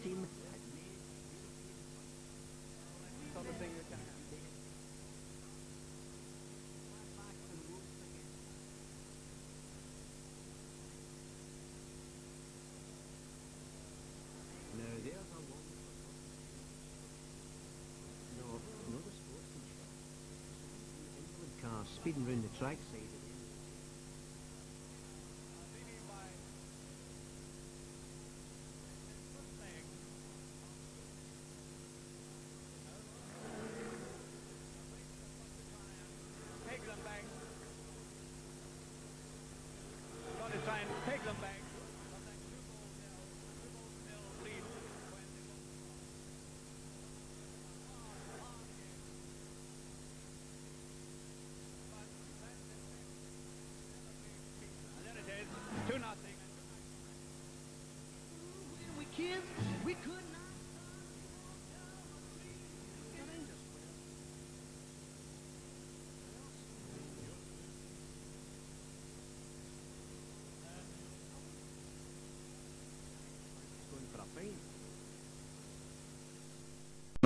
team had made sort of thing that can happen. Cars speeding round the track side. Take them back. Got to try and take them back. We could not.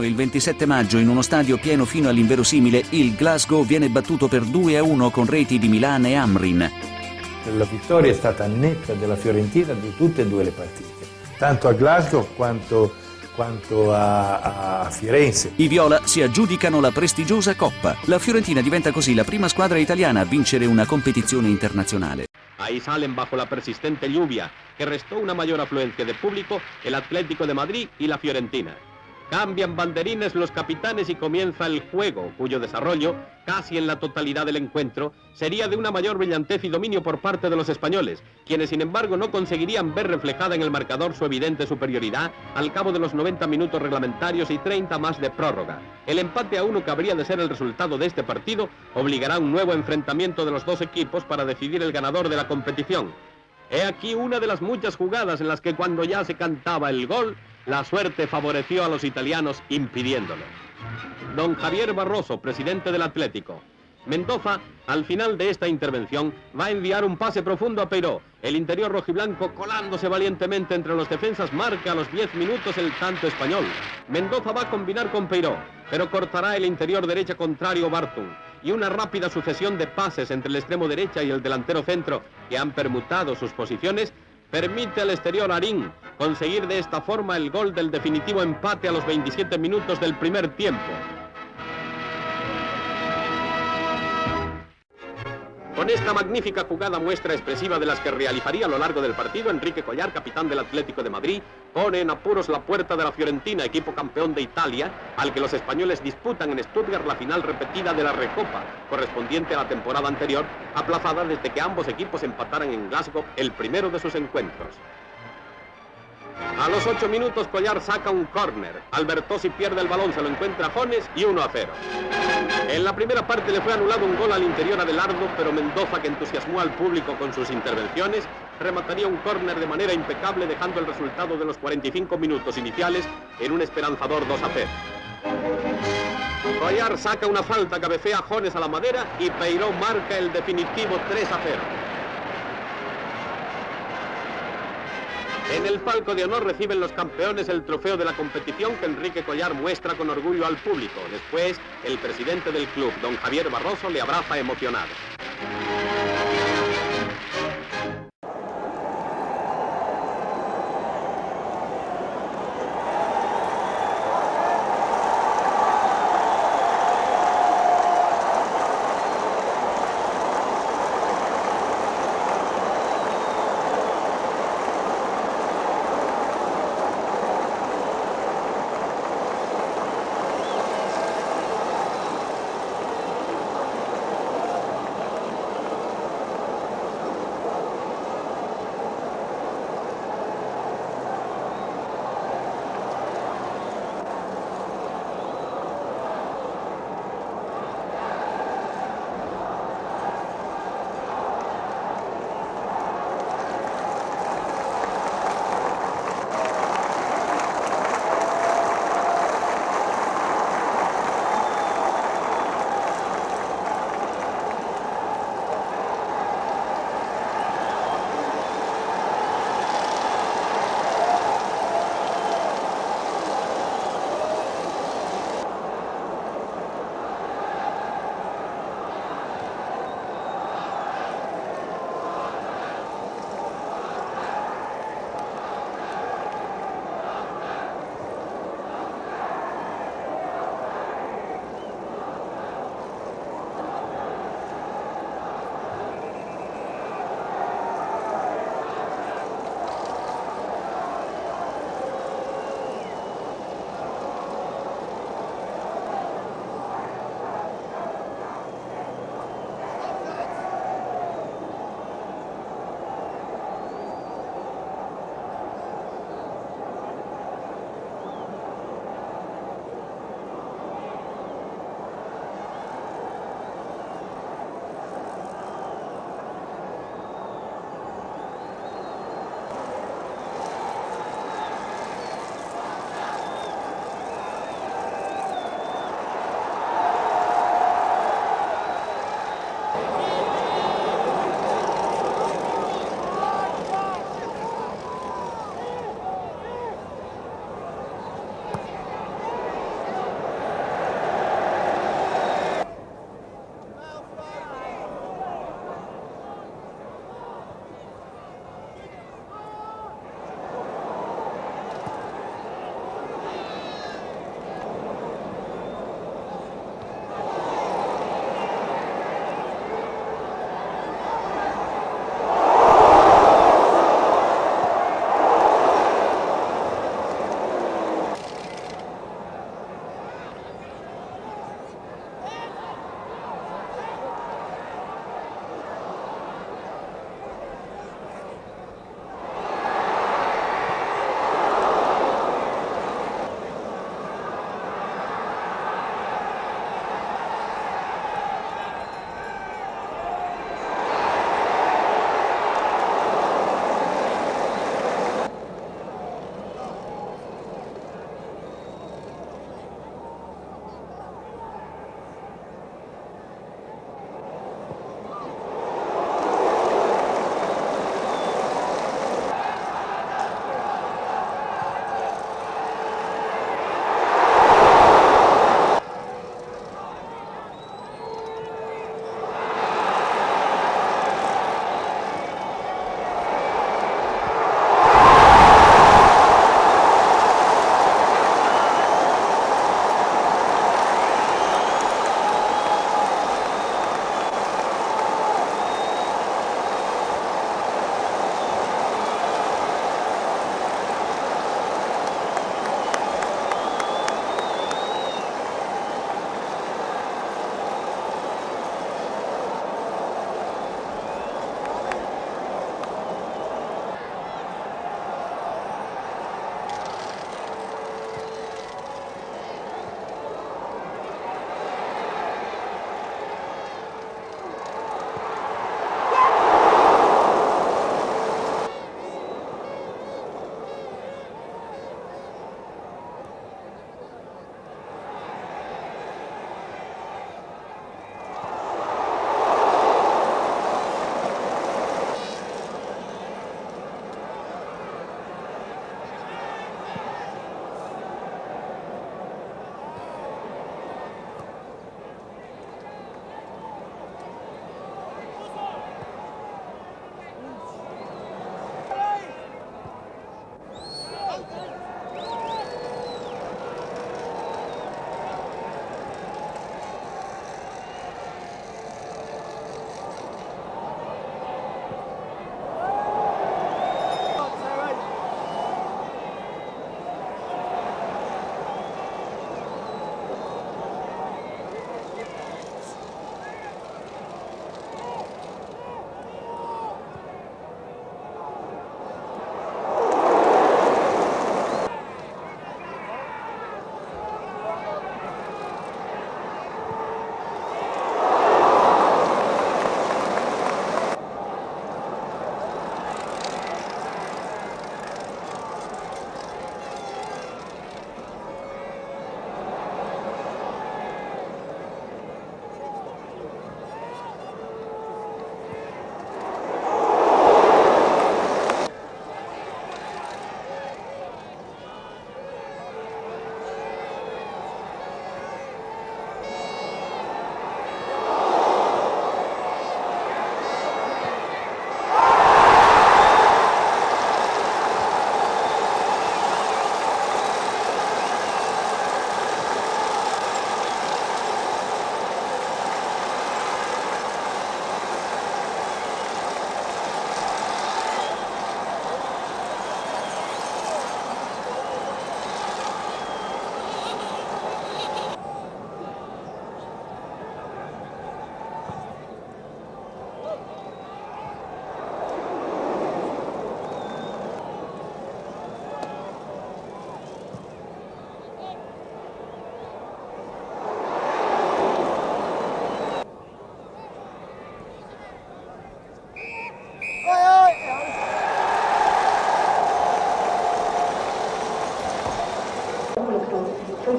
Il 27 maggio in uno stadio pieno fino all'inverosimile, il Glasgow viene battuto per 2-1 con reti di Milan e Amrin. La vittoria è stata netta della Fiorentina di tutte e due le partite, tanto a Glasgow quanto a Firenze. I viola si aggiudicano la prestigiosa Coppa. La Fiorentina diventa così la prima squadra italiana a vincere una competizione internazionale. Ahí salen bajo la persistente lluvia, que restó una mayor afluencia de público, el Atlético de Madrid y la Fiorentina. Cambian banderines los capitanes y comienza el juego, cuyo desarrollo, casi en la totalidad del encuentro, sería de una mayor brillantez y dominio por parte de los españoles, quienes sin embargo no conseguirían ver reflejada en el marcador su evidente superioridad al cabo de los 90 minutos reglamentarios y 30 más de prórroga. El empate a 1 que habría de ser el resultado de este partido obligará a un nuevo enfrentamiento de los dos equipos para decidir el ganador de la competición. He aquí una de las muchas jugadas en las que cuando ya se cantaba el gol, la suerte favoreció a los italianos impidiéndolo. Don Javier Barroso, presidente del Atlético. Mendoza, al final de esta intervención, va a enviar un pase profundo a Peiró. El interior rojiblanco, colándose valientemente entre los defensas, marca a los 10 minutos el tanto español. Mendoza va a combinar con Peiró, pero cortará el interior derecha contrario Bartum. Y una rápida sucesión de pases entre el extremo derecha y el delantero centro, que han permutado sus posiciones, permite al exterior Arín conseguir de esta forma el gol del definitivo empate a los 27 minutos del primer tiempo. Con esta magnífica jugada muestra expresiva de las que realizaría a lo largo del partido, Enrique Collar, capitán del Atlético de Madrid, pone en apuros la puerta de la Fiorentina, equipo campeón de Italia, al que los españoles disputan en Stuttgart la final repetida de la Recopa, correspondiente a la temporada anterior, aplazada desde que ambos equipos empataran en Glasgow el primero de sus encuentros. A los 8 minutos Collar saca un córner. Albertosi pierde el balón, se lo encuentra Jones y 1-0. En la primera parte le fue anulado un gol al interior a Adelardo, pero Mendoza, que entusiasmó al público con sus intervenciones, remataría un córner de manera impecable, dejando el resultado de los 45 minutos iniciales en un esperanzador 2-0. Collar saca una falta, cabecea Jones a la madera y Peiró marca el definitivo 3-0. En el palco de honor reciben los campeones el trofeo de la competición que Enrique Collar muestra con orgullo al público. Después, el presidente del club, don Javier Barroso, le abraza emocionado.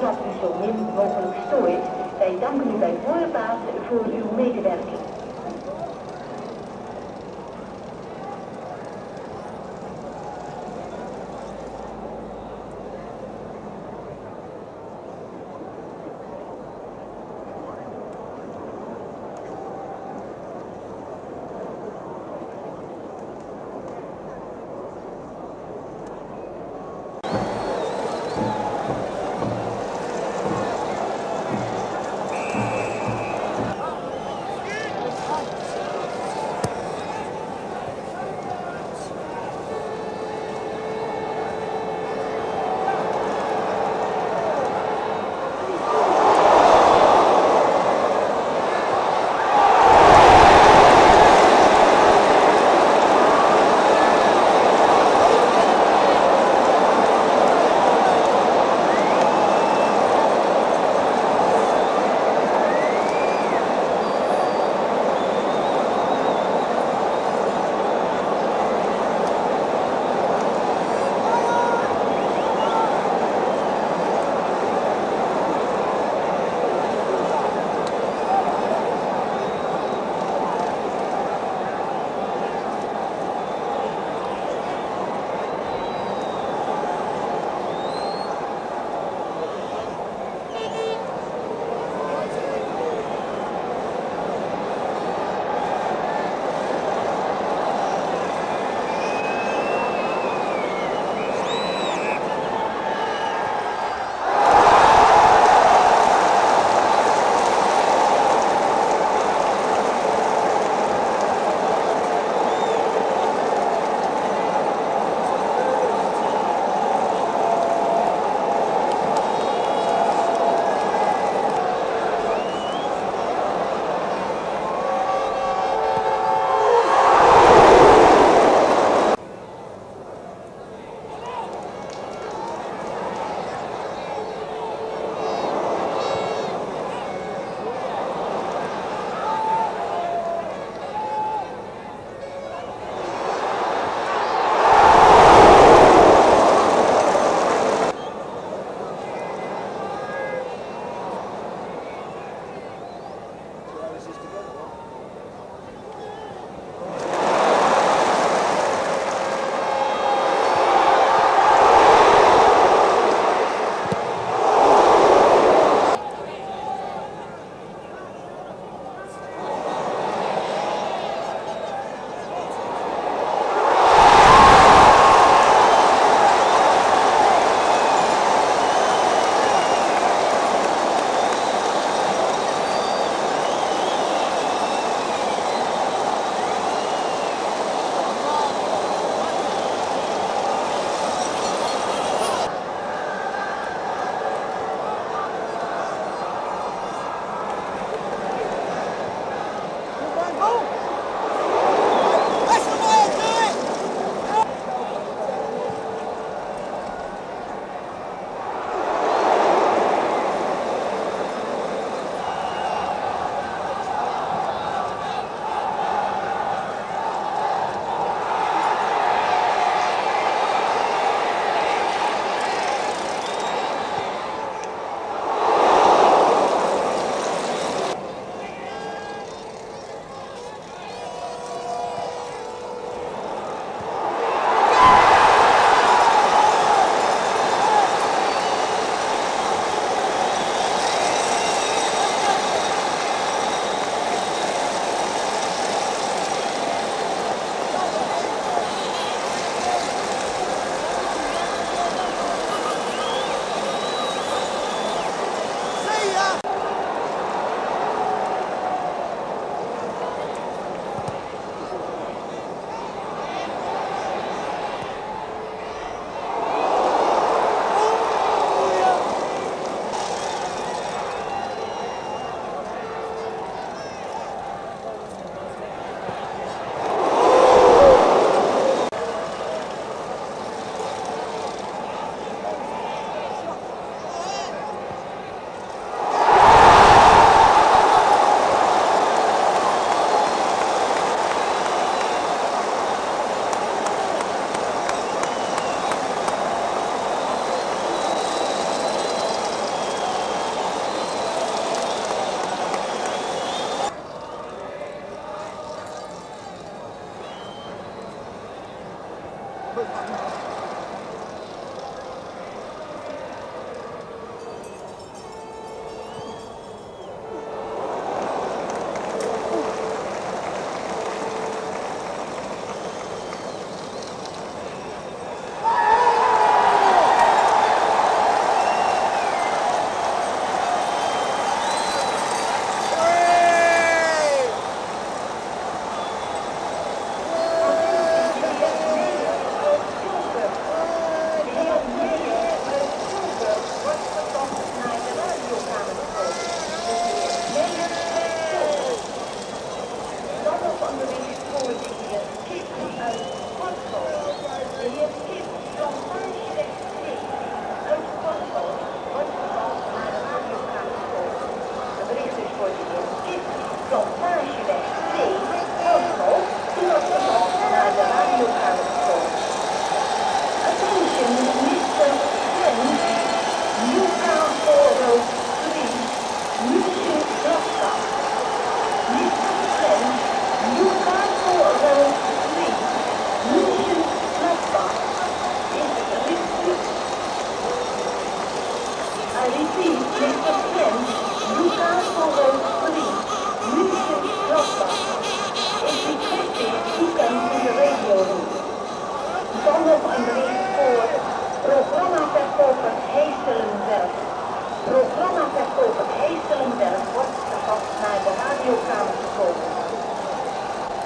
gaat u zo min mogelijk storen. Wij danken u bij voorbaat voor uw medewerking.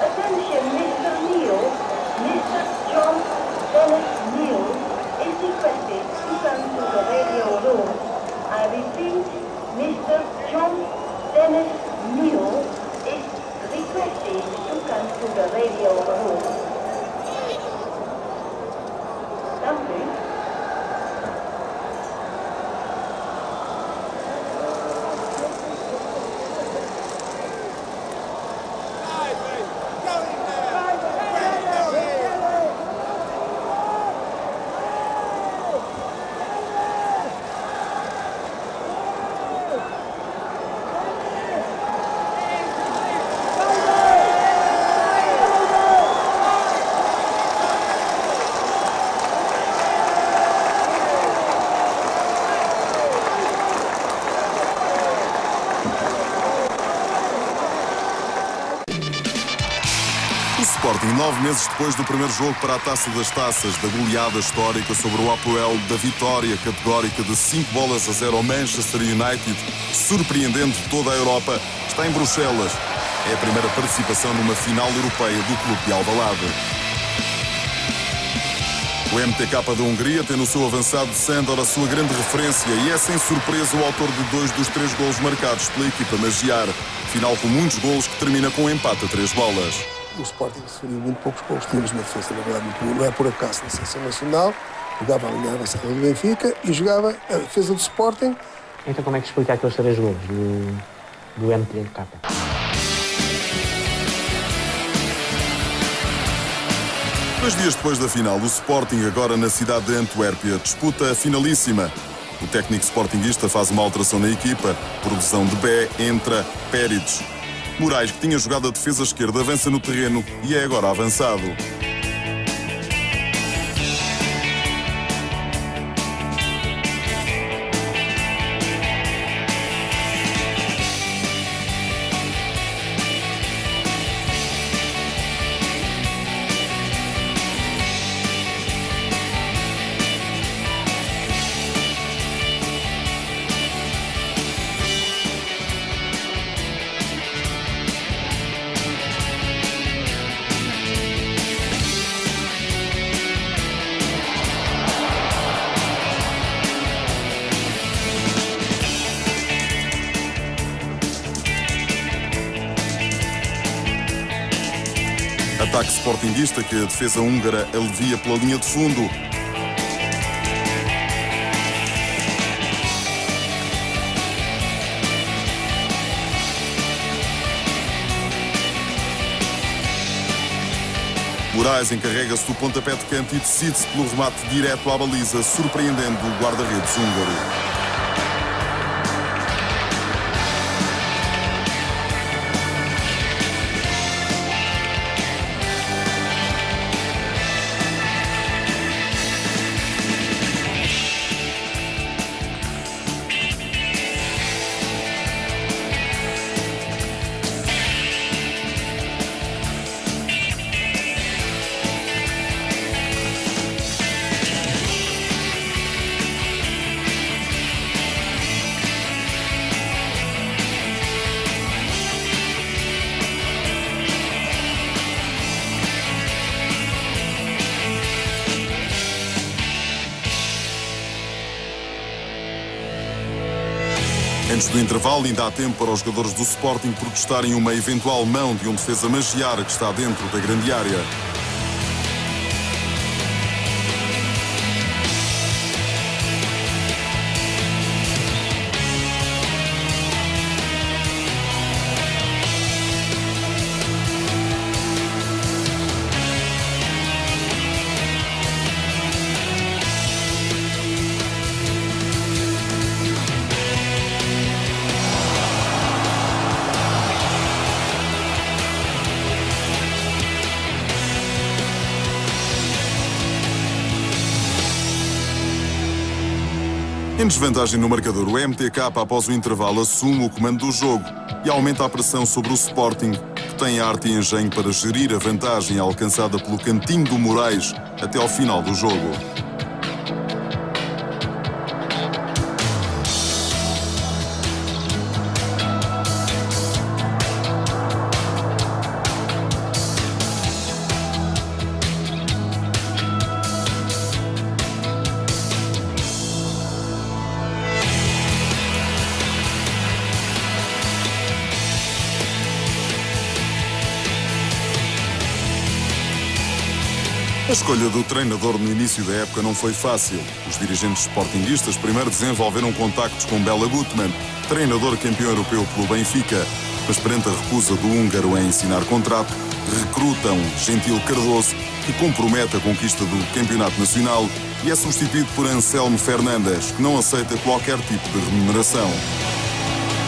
Attention, Mr. Neal, Mr. John Dennis Neal is requested to come to the radio room. I repeat, Mr. John Dennis Neal is requested to come to the radio room. Dank u. O Sporting, 9 meses depois do primeiro jogo para a Taça das Taças, da goleada histórica sobre o Apoel, da vitória categórica de 5-0 ao Manchester United, surpreendendo toda a Europa, está em Bruxelas. É a primeira participação numa final europeia do clube de Alvalade. O MTK da Hungria tem no seu avançado Sándor a sua grande referência e é sem surpresa o autor de 2 dos 3 golos marcados pela equipa Magiar. Final com muitos golos que termina com um empate a 3 bolas. O Sporting sofreu muito poucos gols. Tínhamos uma defesa, na verdade, muito boa. Não é por acaso na seleção nacional. Jogava a linha avançada do Benfica e jogava a defesa do Sporting. Então como é que explica aqueles 3 golos do MTK? 2 dias depois da final, o Sporting, agora na cidade de Antuérpia, disputa a finalíssima. O técnico sportinguista faz uma alteração na equipa. Por lesão de Bé, entra Pérides. Moraes, que tinha jogado a defesa esquerda, avança no terreno e é agora avançado. Ataque sportinguista que a defesa húngara alivia pela linha de fundo. Moraes encarrega-se do pontapé de canto e decide-se pelo remate direto à baliza, surpreendendo o guarda-redes húngaro. Antes do intervalo, ainda há tempo para os jogadores do Sporting protestarem uma eventual mão de um defesa magiar que está dentro da grande área. Em desvantagem no marcador, o MTK, após o intervalo, assume o comando do jogo e aumenta a pressão sobre o Sporting, que tem arte e engenho para gerir a vantagem alcançada pelo cantinho do Moraes até ao final do jogo. A escolha do treinador no início da época não foi fácil. Os dirigentes sportinguistas primeiro desenvolveram contactos com Bela Gutmann, treinador campeão europeu pelo Benfica, mas perante a recusa do húngaro em assinar contrato, recrutam Gentil Cardoso, que compromete a conquista do campeonato nacional, e é substituído por Anselmo Fernandes, que não aceita qualquer tipo de remuneração.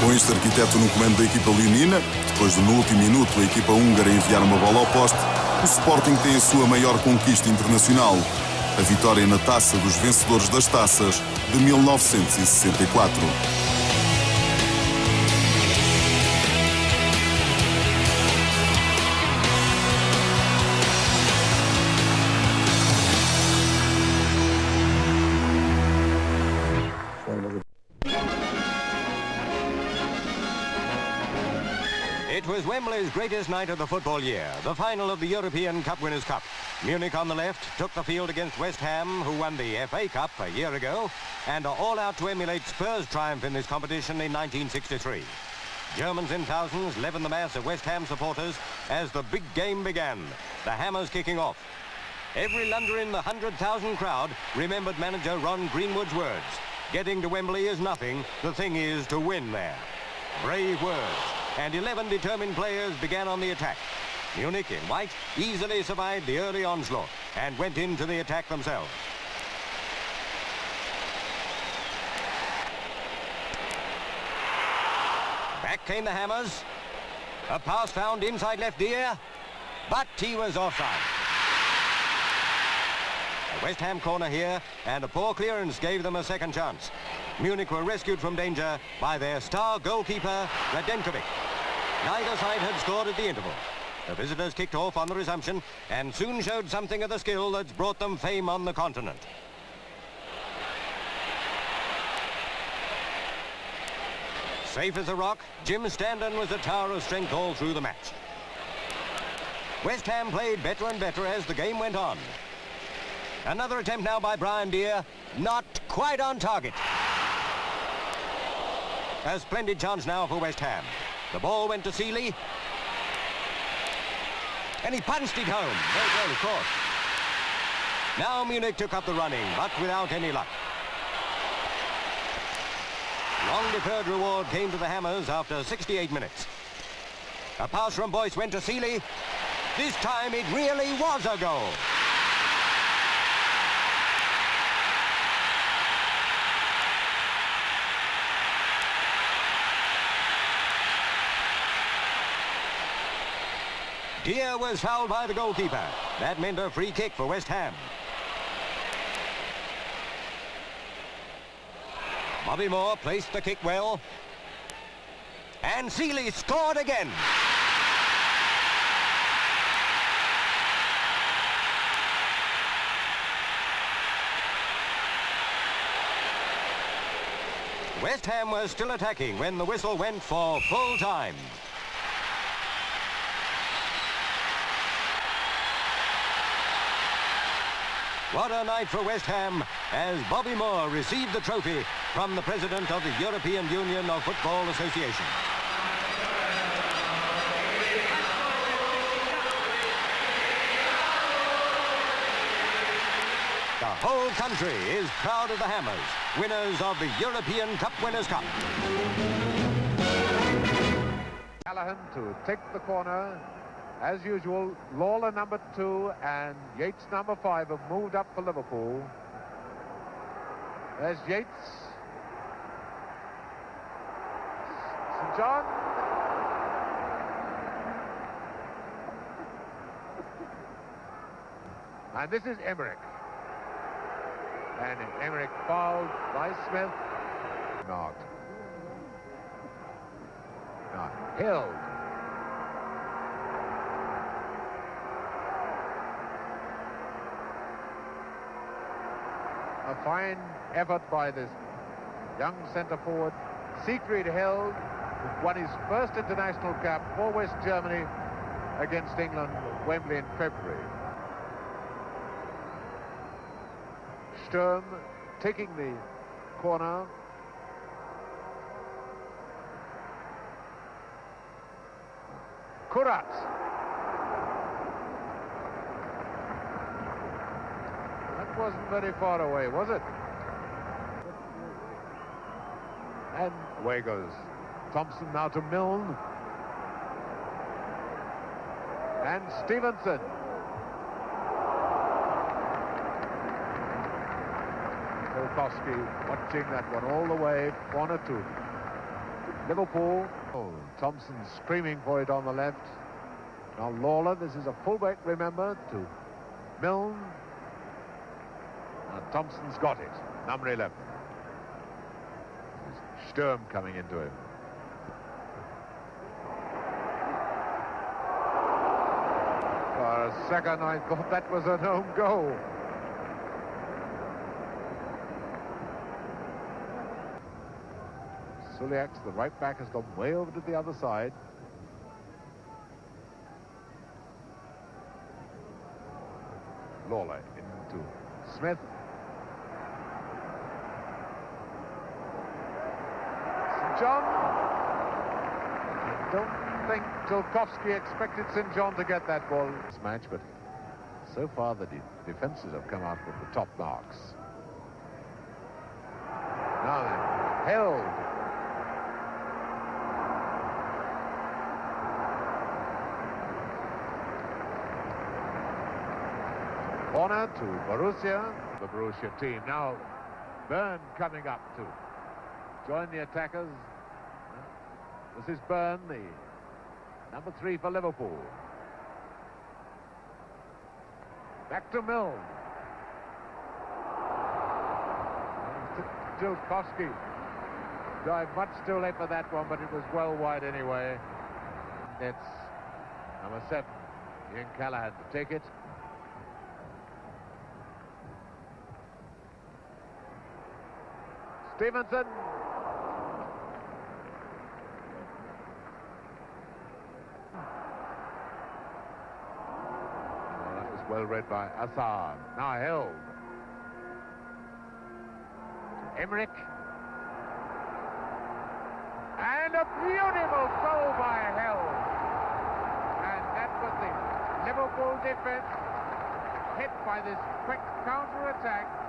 Com este arquiteto no comando da equipa leonina, depois de no último minuto a equipa húngara enviar uma bola ao poste, o Sporting tem a sua maior conquista internacional, a vitória na Taça dos Vencedores das Taças de 1964. It was Wembley's greatest night of the football year, the final of the European Cup Winners' Cup. Munich on the left took the field against West Ham, who won the FA Cup a year ago, and are all out to emulate Spurs' triumph in this competition in 1963. Germans in thousands leavened the mass of West Ham supporters as the big game began, the Hammers kicking off. Every Londoner in the 100,000 crowd remembered manager Ron Greenwood's words, "Getting to Wembley is nothing, the thing is to win there." Brave words, and 11 determined players began on the attack. Munich in white easily survived the early onslaught and went into the attack themselves. Back came the Hammers. A pass found inside left ear, but he was offside. A West Ham corner here, and a poor clearance gave them a second chance. Munich were rescued from danger by their star goalkeeper, Radenkovic. Neither side had scored at the interval. The visitors kicked off on the resumption and soon showed something of the skill that's brought them fame on the continent. Safe as a rock, Jim Standen was a tower of strength all through the match. West Ham played better and better as the game went on. Another attempt now by Brian Deere, not quite on target. A splendid chance now for West Ham. The ball went to Seeley, and he punched it home. Very well, of course. Now Munich took up the running, but without any luck. Long deferred reward came to the Hammers after 68 minutes. A pass from Boyce went to Seeley. This time it really was a goal. Deere was fouled by the goalkeeper. That meant a free kick for West Ham. Bobby Moore placed the kick well. And Seeley scored again. West Ham was still attacking when the whistle went for full time. What a night for West Ham as Bobby Moore received the trophy from the president of the European Union of Football Association. The whole country is proud of the Hammers, winners of the European Cup Winners' Cup. Callahan to take the corner. As usual, Lawler number 2 and Yates number 5 have moved up for Liverpool. There's Yates. St. John. And this is Emmerich. And Emmerich fouled by Smith. Knocked. Now, Hill. A fine effort by this young centre forward, Siegfried Held, who won his first international cap for West Germany against England at Wembley in February. Sturm taking the corner. Kurat. That wasn't very far away, was it? And away goes Thompson now to Milne. And Stevenson. Kolkowski watching that one all the way, corner to Liverpool. Oh, Thompson screaming for it on the left. Now Lawler, this is a fullback, remember, to Milne. Now Thompson's got it, number 11. Sturm coming into him. For a second I thought that was an own goal. Suliak's, the right back, has gone way over to the other side. Lawler into Smith. St. John. I don't think Tolkowski expected St. John to get that ball this match, but so far the defenses have come out with the top marks. Now then, Held. Corner to Borussia, the Borussia team. Now, Byrne coming up to join the attackers. This is Byrne, the number 3 for Liverpool. Back to Milne. Tchaikovsky died much too late for that one, but it was well wide anyway. It's number 7, Ian Callahan, to take it. Stevenson. Oh, that was well read by Assad. Now Held. Emmerich. And a beautiful goal by Held. And that was the Liverpool defense hit by this quick counter-attack.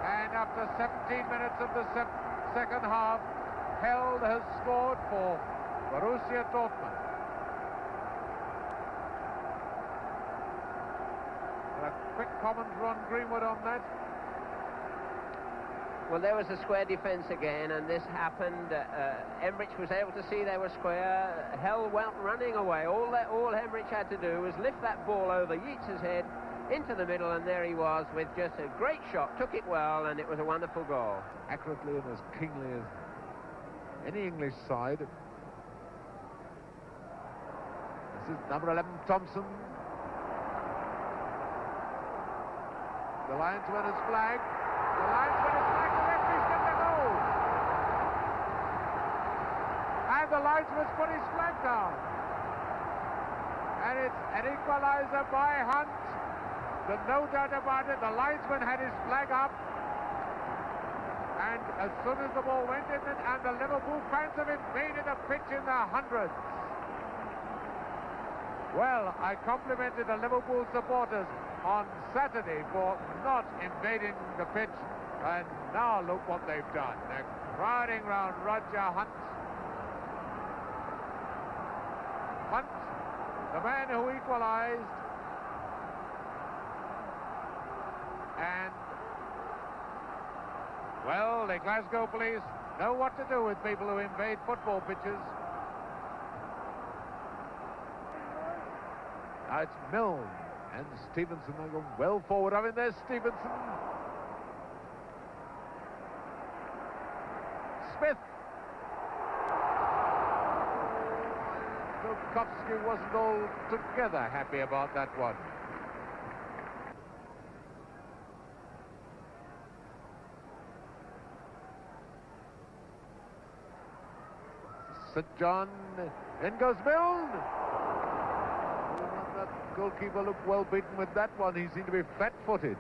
And after 17 minutes of the second half, Held has scored for Borussia Dortmund. A quick comment, Ron Greenwood, on that. Well, there was a square defence again, and this happened. Emmerich was able to see they were square. Held went running away. All Emmerich had to do was lift that ball over Yeats' head into the middle, and there he was with just a great shot. Took it well, and it was a wonderful goal. Accurately and as keenly as any English side. This is number 11, Thompson. The linesman is flagged. The linesman is flagged. The referee's got the goal. And the linesman's put his flag down. And it's an equalizer by Hunt. There's no doubt about it. The linesman had his flag up. And as soon as the ball went in, and the Liverpool fans have invaded the pitch in their hundreds. Well, I complimented the Liverpool supporters on Saturday for not invading the pitch. And now look what they've done. They're crowding round Roger Hunt. Hunt, the man who equalised. And, well, the Glasgow police know what to do with people who invade football pitches. Now it's Milne and Stevenson. They go well forward. I mean, there's Stevenson. Smith. Bukowski wasn't altogether happy about that one. St. John, in goes Milne. That goalkeeper looked well beaten with that one. He seemed to be flat-footed.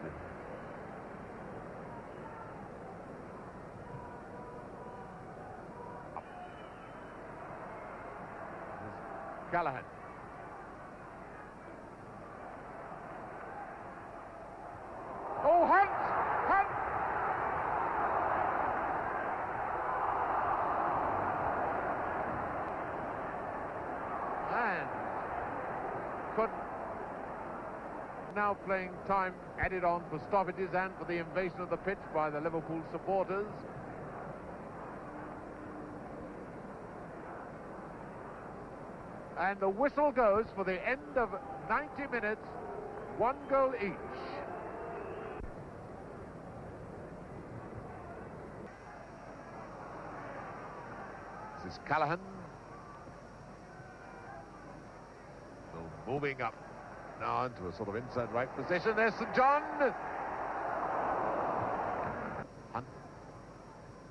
Callahan. Oh, Hunt! Hunt! And now playing time added on for stoppages and for the invasion of the pitch by the Liverpool supporters. And the whistle goes for the end of 90 minutes, 1 goal each. This is Callahan. So moving up now into a sort of inside right position. There's St. John. Hunt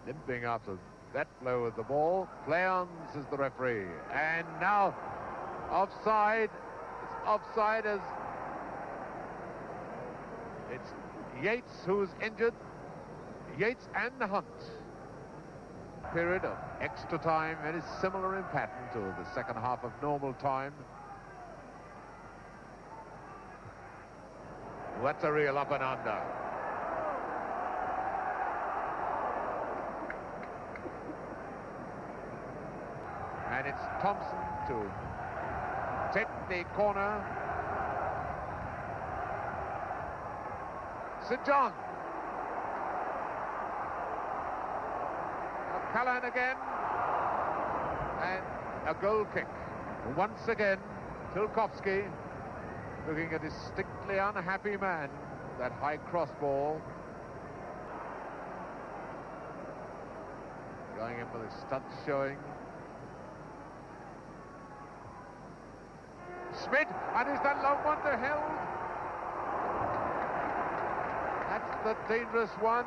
limping after that blow of the ball. Play on, says the referee. And now offside. It's offside as it's Yates who's injured. Yates and Hunt. Period of extra time, very similar in pattern to the second half of normal time. Well, that's a real up and under. And it's Thompson to take the corner. St. John. Now Callahan again. And a goal kick. Once again, Tilkovsky looking a distinctly unhappy man. That high cross ball. Going in with his stunts showing. Smith, and is that long one to Held? That's the dangerous one.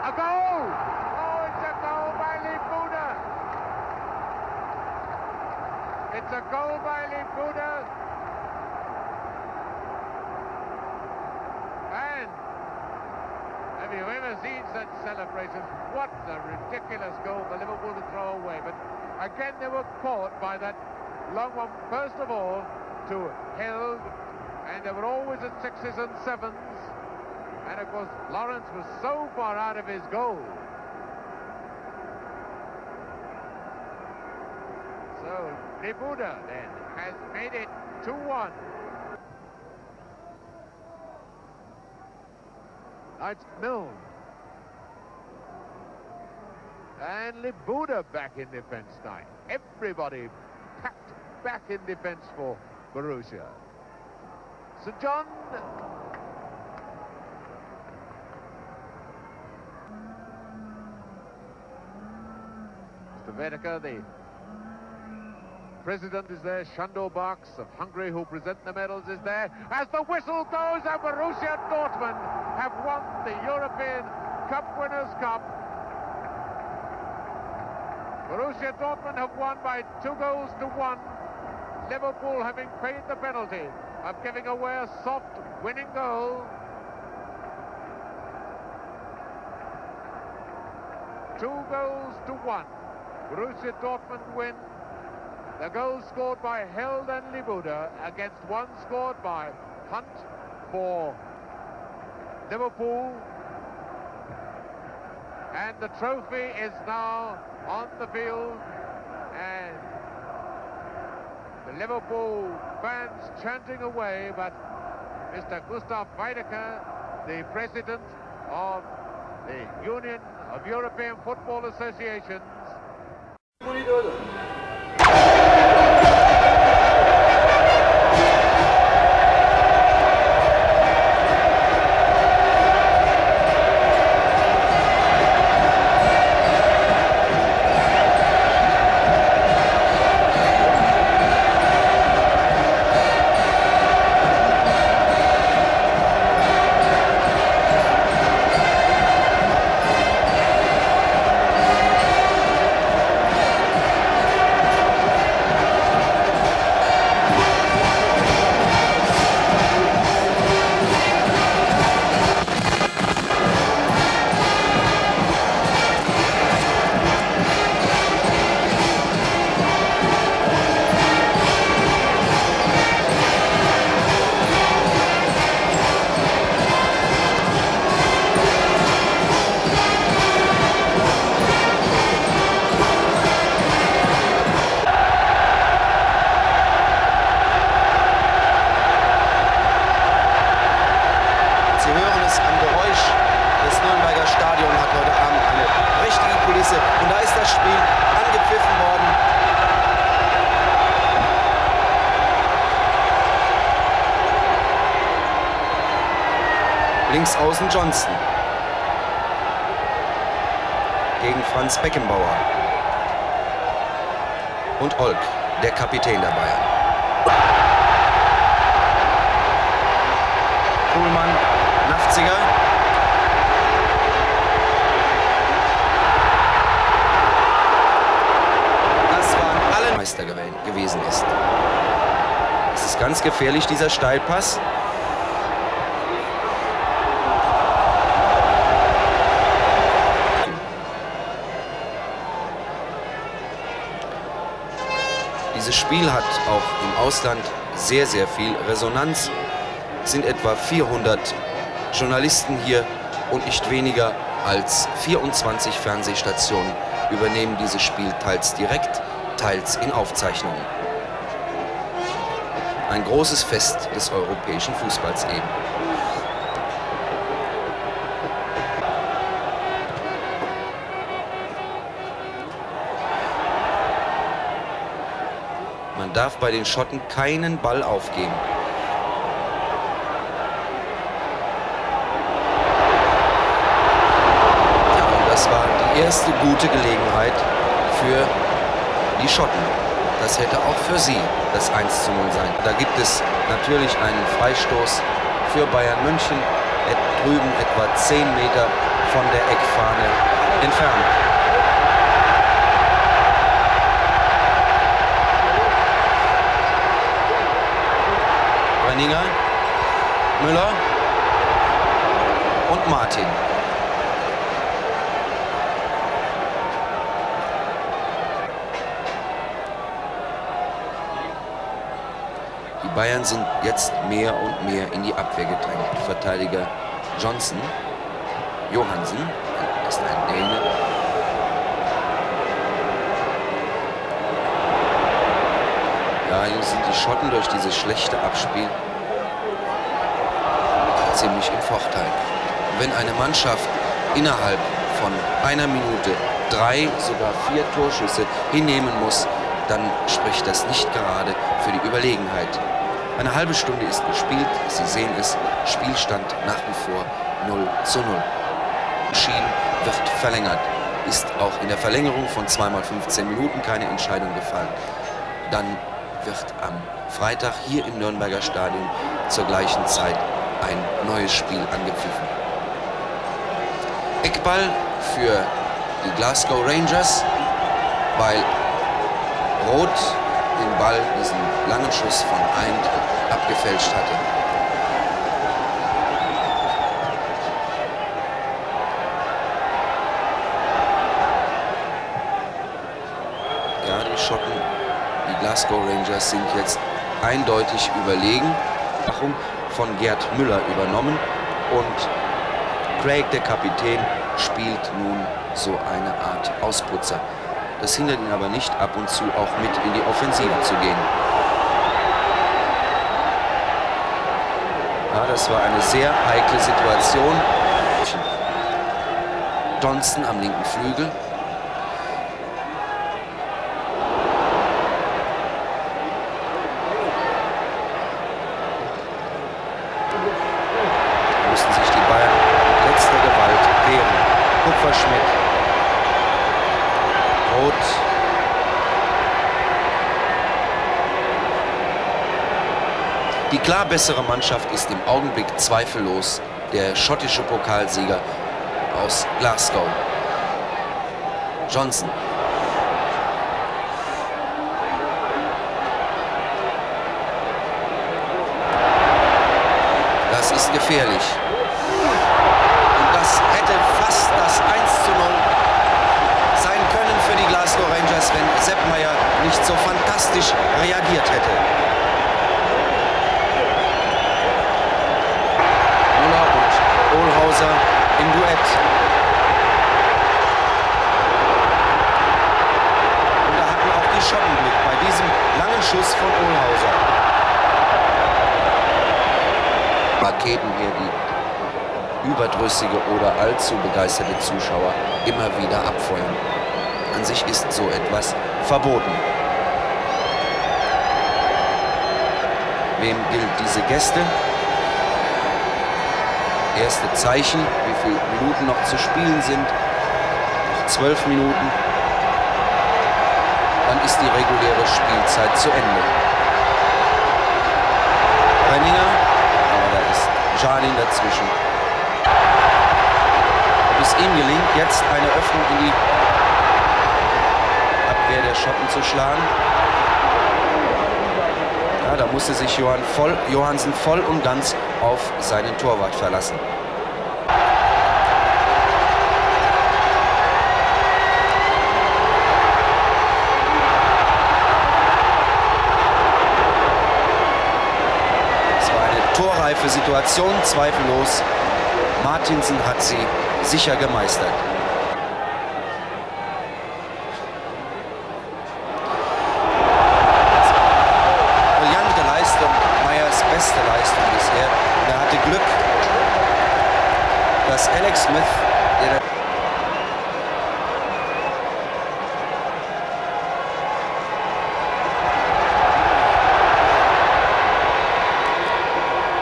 A goal! Oh, it's a goal by Libuda. It's a goal by Libuda. And have you ever seen such celebrations? What a ridiculous goal for Liverpool to throw away. But again, they were caught by that long one, first of all, to Held, and they were always at 6s and 7s, and of course Lawrence was so far out of his goal. So Libuda then has made it 2-1. Now it's Milne. And Libuda back in defence now. Everybody packed back in defence for Borussia. St. John. Mr. Vedeke, the president, is there. Shandor Barks of Hungary, who present the medals, is there. As the whistle goes, and Borussia Dortmund have won the European Cup Winners' Cup. Borussia Dortmund have won by 2-1. Liverpool having paid the penalty of giving away a soft winning goal. 2-1. Borussia Dortmund win. The goal scored by Held and Libuda against one scored by Hunt for Liverpool. And the trophy is now on the field, and the Liverpool fans chanting away, but Mr. Gustav Weidecker, the president of the Union of European Football Associations, und da ist das Spiel angepfiffen worden. Links außen Johnson gegen Franz Beckenbauer und Olk, der Kapitän der Bayern. Kuhlmann, Nafziger. Meister gewesen ist. Es ist ganz gefährlich, dieser Steilpass. Dieses Spiel hat auch im Ausland sehr, sehr viel Resonanz. Es sind etwa 400 Journalisten hier und nicht weniger als 24 Fernsehstationen übernehmen dieses Spiel teils direkt, teils in Aufzeichnungen. Ein großes Fest des europäischen Fußballs eben. Man darf bei den Schotten keinen Ball aufgeben. Ja, und das war die erste gute Gelegenheit für die Schotten. Das hätte auch für sie das 1:0 sein. Da gibt es natürlich einen Freistoß für Bayern München, drüben etwa 10 Meter von der Eckfahne entfernt. Renninger, Müller und Martin. Die Bayern sind jetzt mehr und mehr in die Abwehr gedrängt. Verteidiger Johnson, Johansen, ist ein Däne. Ja, hier sind die Schotten durch dieses schlechte Abspiel ziemlich im Vorteil. Wenn eine Mannschaft innerhalb von einer Minute 3, sogar 4 Torschüsse hinnehmen muss, dann spricht das nicht gerade für die Überlegenheit. Eine halbe Stunde ist gespielt, Sie sehen es, Spielstand nach wie vor 0:0. Entschieden wird verlängert. Ist auch in der Verlängerung von 2 mal 15 Minuten keine Entscheidung gefallen. Dann wird am Freitag hier im Nürnberger Stadion zur gleichen Zeit ein neues Spiel angepfiffen. Eckball für die Glasgow Rangers, weil Rot den Ball Ball, diesen langen Schuss von Eind abgefälscht hatte. Ja, die Schotten, die Glasgow Rangers sind jetzt eindeutig überlegen. Von Gerd Müller übernommen und Craig, der Kapitän, spielt nun so eine Art Ausputzer. Das hindert ihn aber nicht, ab und zu auch mit in die Offensive zu gehen. Ja, das war eine sehr heikle Situation. Johnston am linken Flügel. Kupferschmidt. Rot. Die klar bessere Mannschaft ist im Augenblick zweifellos der schottische Pokalsieger aus Glasgow. Johnson. Das ist gefährlich. Das hätte fast das 1:0 sein können für die Glasgow Rangers, wenn Sepp Maier nicht so fantastisch reagiert hätte. Müller und Ohlhauser im Duett. Und da hatten auch die Schotten Glück bei diesem langen Schuss von Ohlhauser. Raketen hier, die überdrüssige oder allzu begeisterte Zuschauer immer wieder abfeuern. An sich ist so etwas verboten. Wem gilt diese Geste? Erste Zeichen, wie viele Minuten noch zu spielen sind. Noch 12 Minuten. Dann ist die reguläre Spielzeit zu Ende. Renninger, aber da ist Jarlin dazwischen. Ob es ihm gelingt, jetzt eine Öffnung in die Abwehr der Schotten zu schlagen. Ja, da musste sich Johansen voll und ganz auf seinen Torwart verlassen. Es war eine torreife Situation, zweifellos. Martinsen hat sie sicher gemeistert. Brillante Leistung, Maiers beste Leistung bisher. Er hatte Glück, dass Alex Smith, der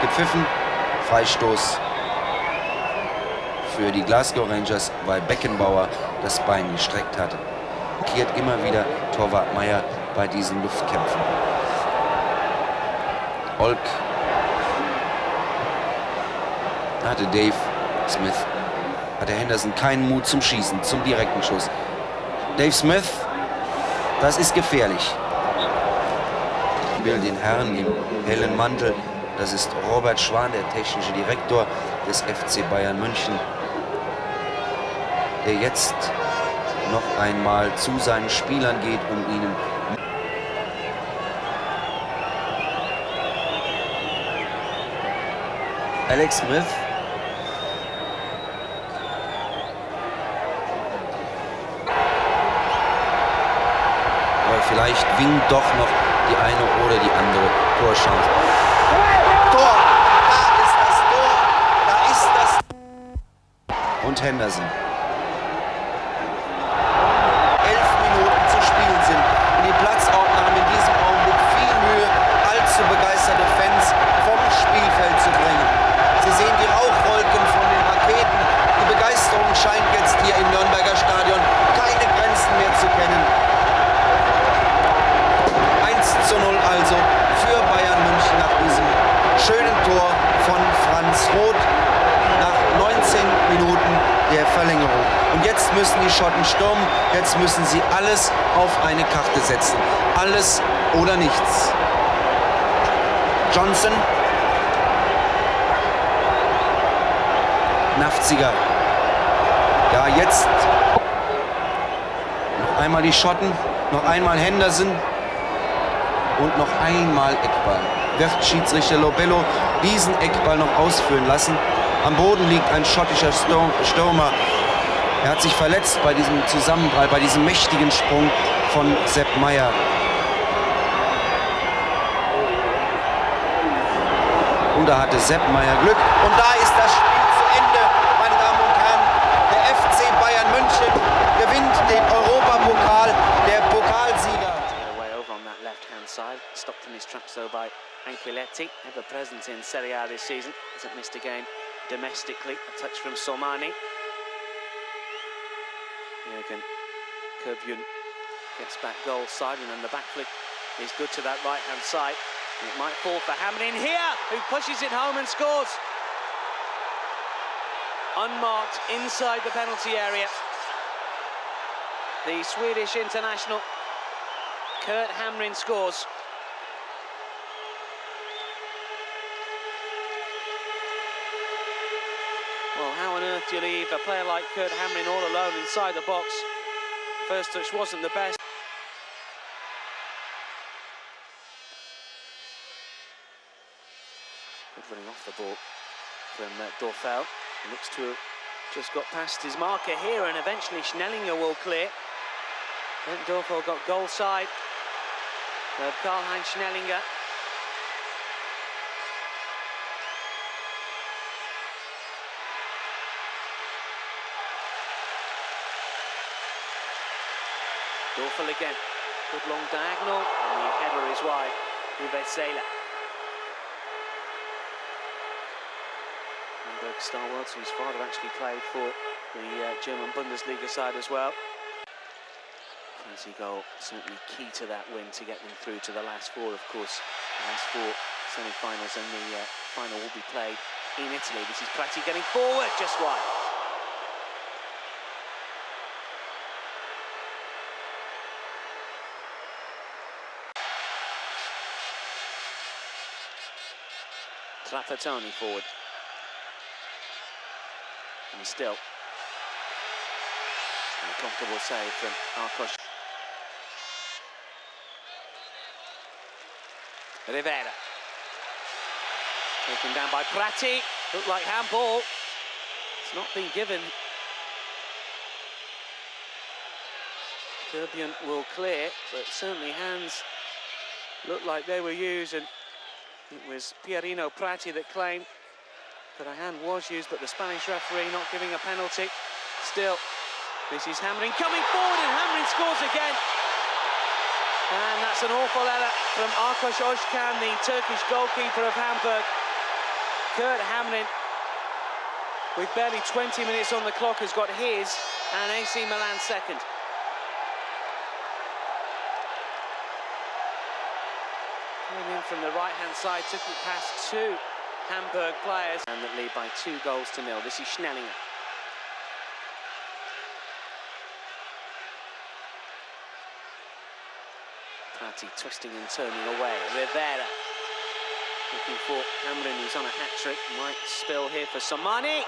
gepfiffen, Freistoß für die Glasgow Rangers, weil Beckenbauer das Bein gestreckt hatte. Blockiert immer wieder Torwart Maier bei diesen Luftkämpfen. Olk hatte Dave Smith, hatte Henderson keinen Mut zum Schießen, zum direkten Schuss. Dave Smith, das ist gefährlich. Den Herrn im hellen Mantel, das ist Robert Schwan, der technische Direktor des FC Bayern München, der jetzt noch einmal zu seinen Spielern geht, um ihnen Alex Smith. Aber vielleicht winkt doch noch die eine oder die andere Torchance. Tor! Da ist das Tor! Da ist das... Und Henderson. 11 Minuten zu spielen sind. Und die Platzordner haben in diesem Augenblick viel Mühe, allzu begeisterte Fans vom Spielfeld zu bringen. Sie sehen die Rauchwolken von den Raketen. Die Begeisterung scheint jetzt hier im Nürnberger Stadion keine Grenzen mehr zu kennen. 1:0 also für Bayern München nach diesem schönen Tor von Franz Roth nach 19 Minuten der Verlängerung. Und jetzt müssen die Schotten stürmen, jetzt müssen sie alles auf eine Karte setzen. Alles oder nichts. Johnson. Nafziger. Ja, jetzt noch einmal die Schotten, noch einmal Henderson und noch einmal Eckball. Wird Schiedsrichter Lobello diesen Eckball noch ausführen lassen? Am Boden liegt ein schottischer Stürmer. Er hat sich verletzt bei diesem Zusammenprall, bei diesem mächtigen Sprung von Sepp Maier. Und da hatte Sepp Maier Glück. Und da ist das Spiel zu Ende, meine Damen und Herren. Der FC Bayern München gewinnt den Europapokal, der Pokalsieger. Way over on that left-hand side, stopped in his tracks though by Anquiletti, ever present in Serie A this season. Hasn't missed a game domestically. A touch from Somani. Jürgen Köbjun gets back goal side, and then the back flick is good to that right-hand side. And it might fall for Hamrin here, who pushes it home and scores. Unmarked inside the penalty area. The Swedish international, Kurt Hamrin, scores. Well, how on earth do you leave a player like Kurt Hamrin all alone inside the box? First touch wasn't the best. Good running off the ball from Dorfel. He looks to have just got past his marker here, and eventually Schnellinger will clear. Then Dorfel got goal side of Karl-Heinz Schnellinger. Dorfel again, good long diagonal, and the header is wide. Uwe Seeler. Hamburg stalwart, whose father actually played for the German Bundesliga side as well. Fancy goal, certainly key to that win to get them through to the last four, of course. The last four semi-finals, and the final will be played in Italy. This is Prati getting forward, just wide. Trapattoni forward. And still a comfortable save from Arkosh. Rivera. Taken down by Prati. Looked like handball. It's not been given. Köbjun will clear, but certainly hands looked like they were used, and it was Pierino Prati that claimed that a hand was used, but the Spanish referee not giving a penalty. Still, this is Hamrin coming forward, and Hamrin scores again. And that's an awful error from Arkosh Özcan, the Turkish goalkeeper of Hamburg. Kurt Hamrin, with barely 20 minutes on the clock, has got his and AC Milan's second. Came in from the right-hand side, took it past two Hamburg players, and that lead by 2-0. This is Schnellinger. Prati twisting and turning away. Rivera looking for Hamrin, who's on a hat-trick. Might spill here for Somani.